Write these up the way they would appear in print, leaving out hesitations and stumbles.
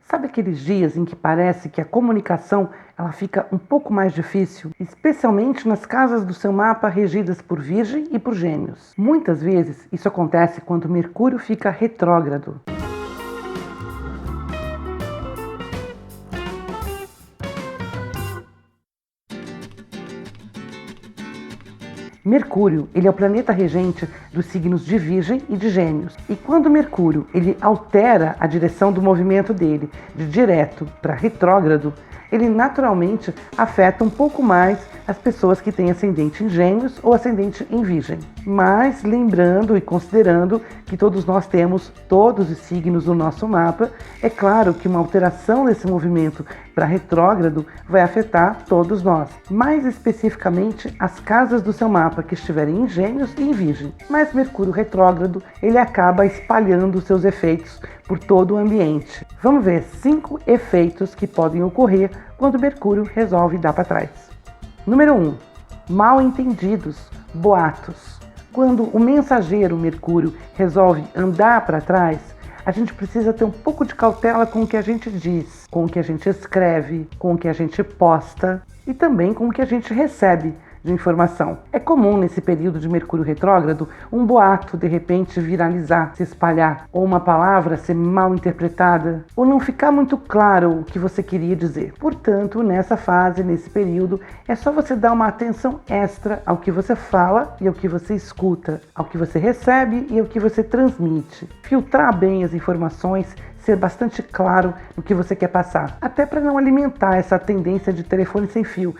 Sabe aqueles dias em que parece que a comunicação ela fica um pouco mais difícil, especialmente nas casas do seu mapa regidas por Virgem e por Gêmeos? Muitas vezes isso acontece quando Mercúrio fica retrógrado. Mercúrio, ele é o planeta regente dos signos de Virgem e de Gêmeos. E quando Mercúrio, ele altera a direção do movimento dele de direto para retrógrado, ele naturalmente afeta um pouco mais as pessoas que têm ascendente em Gêmeos ou ascendente em Virgem. Mas lembrando e considerando que todos nós temos todos os signos no nosso mapa, é claro que uma alteração desse movimento para retrógrado vai afetar todos nós. Mais especificamente as casas do seu mapa que estiverem em Gêmeos e em Virgem. Mas Mercúrio retrógrado, ele acaba espalhando seus efeitos por todo o ambiente. Vamos ver 5 efeitos que podem ocorrer quando Mercúrio resolve dar para trás. Número 1. Mal entendidos, boatos. Quando o mensageiro Mercúrio resolve andar para trás, a gente precisa ter um pouco de cautela com o que a gente diz, com o que a gente escreve, com o que a gente posta e também com o que a gente recebe de informação. É comum nesse período de Mercúrio retrógrado um boato de repente viralizar, se espalhar, ou uma palavra ser mal interpretada, ou não ficar muito claro o que você queria dizer. Portanto, nessa fase, nesse período, é só você dar uma atenção extra ao que você fala e ao que você escuta, ao que você recebe e ao que você transmite. Filtrar bem as informações, ser bastante claro no que você quer passar, até para não alimentar essa tendência de telefone sem fio,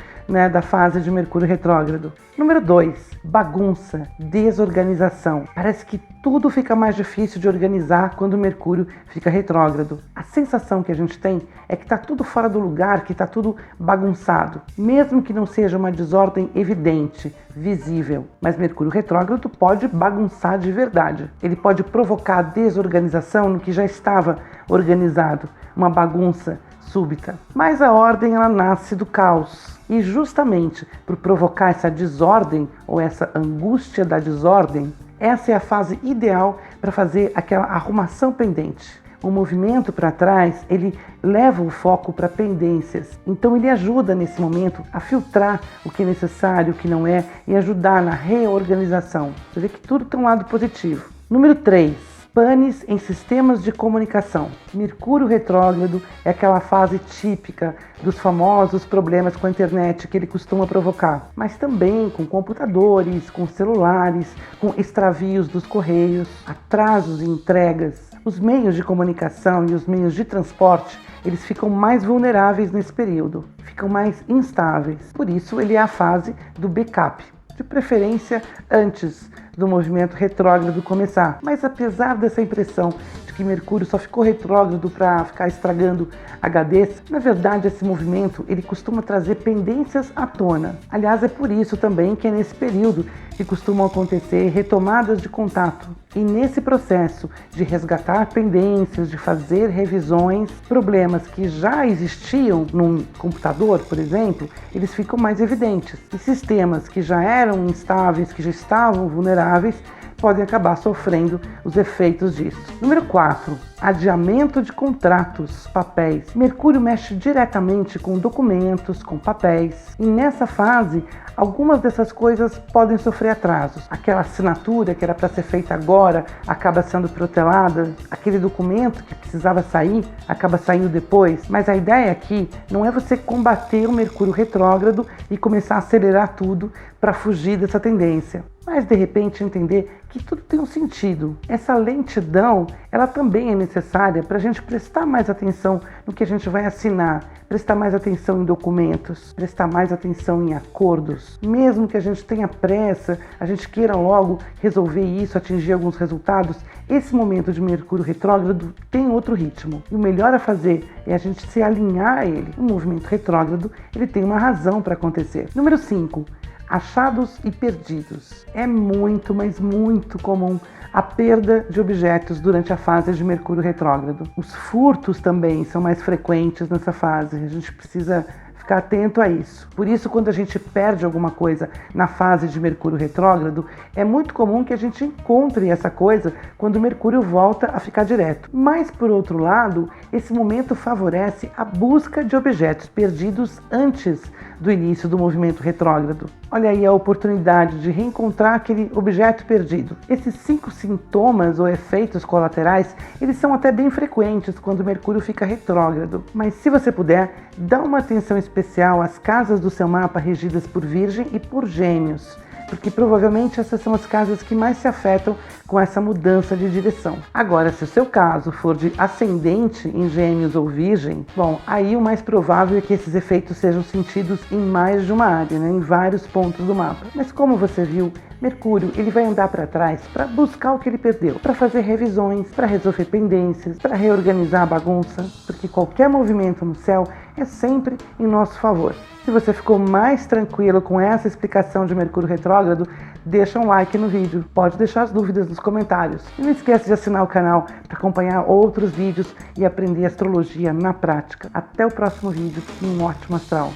da fase de Mercúrio retrógrado. Número 2, bagunça, desorganização. Parece que tudo fica mais difícil de organizar quando Mercúrio fica retrógrado. A sensação que a gente tem é que está tudo fora do lugar, que está tudo bagunçado, mesmo que não seja uma desordem evidente, visível. Mas Mercúrio retrógrado pode bagunçar de verdade. Ele pode provocar desorganização no que já estava organizado, uma bagunça súbita. Mas a ordem ela nasce do caos. E justamente por provocar essa desordem ou essa angústia da desordem, essa é a fase ideal para fazer aquela arrumação pendente. O movimento para trás, ele leva o foco para pendências. Então ele ajuda nesse momento a filtrar o que é necessário, o que não é, e ajudar na reorganização. Você vê que tudo tem um lado positivo. Número 3. Panes em sistemas de comunicação. Mercúrio retrógrado é aquela fase típica dos famosos problemas com a internet que ele costuma provocar, mas também com computadores, com celulares, com extravios dos correios, atrasos em entregas. Os meios de comunicação e os meios de transporte, eles ficam mais vulneráveis nesse período, ficam mais instáveis. Por isso ele é a fase do backup, de preferência antes do movimento retrógrado começar. Mas apesar dessa impressão de que Mercúrio só ficou retrógrado para ficar estragando HDs, na verdade esse movimento ele costuma trazer pendências à tona. Aliás, é por isso também que é nesse período que costumam acontecer retomadas de contato. E nesse processo de resgatar pendências, de fazer revisões, problemas que já existiam num computador, por exemplo, eles ficam mais evidentes. E sistemas que já eram instáveis, que já estavam vulneráveis, podem acabar sofrendo os efeitos disso. Número 4. Adiamento de contratos, papéis. Mercúrio mexe diretamente com documentos, com papéis. E nessa fase, algumas dessas coisas podem sofrer atrasos. Aquela assinatura que era para ser feita agora acaba sendo protelada. Aquele documento que precisava sair acaba saindo depois. Mas a ideia aqui não é você combater o Mercúrio retrógrado e começar a acelerar tudo para fugir dessa tendência. Mas de repente entender que tudo tem um sentido. Essa lentidão, ela também é necessária para a gente prestar mais atenção no que a gente vai assinar, prestar mais atenção em documentos, prestar mais atenção em acordos. Mesmo que a gente tenha pressa, a gente queira logo resolver isso, atingir alguns resultados, esse momento de Mercúrio retrógrado tem outro ritmo. E o melhor a fazer é a gente se alinhar a ele. O movimento retrógrado, ele tem uma razão para acontecer. Número 5. Achados e perdidos. É muito, mas muito comum a perda de objetos durante a fase de Mercúrio retrógrado. Os furtos também são mais frequentes nessa fase. A gente precisa ficar atento a isso. Por isso, quando a gente perde alguma coisa na fase de Mercúrio retrógrado, é muito comum que a gente encontre essa coisa quando Mercúrio volta a ficar direto. Mas, por outro lado, esse momento favorece a busca de objetos perdidos antes do início do movimento retrógrado. Olha aí a oportunidade de reencontrar aquele objeto perdido. Esses 5 sintomas ou efeitos colaterais, eles são até bem frequentes quando Mercúrio fica retrógrado. Mas se você puder, dá uma atenção especial às casas do seu mapa regidas por Virgem e por Gêmeos, porque provavelmente essas são as casas que mais se afetam com essa mudança de direção. Agora, se o seu caso for de ascendente em Gêmeos ou Virgem, bom, aí o mais provável é que esses efeitos sejam sentidos em mais de uma área, né, em vários pontos do mapa. Mas como você viu, Mercúrio ele vai andar para trás para buscar o que ele perdeu, para fazer revisões, para resolver pendências, para reorganizar a bagunça, porque qualquer movimento no céu é sempre em nosso favor. Se você ficou mais tranquilo com essa explicação de Mercúrio retrógrado, deixa um like no vídeo, pode deixar as dúvidas nos comentários. E não esquece de assinar o canal para acompanhar outros vídeos e aprender astrologia na prática. Até o próximo vídeo e um ótimo astral!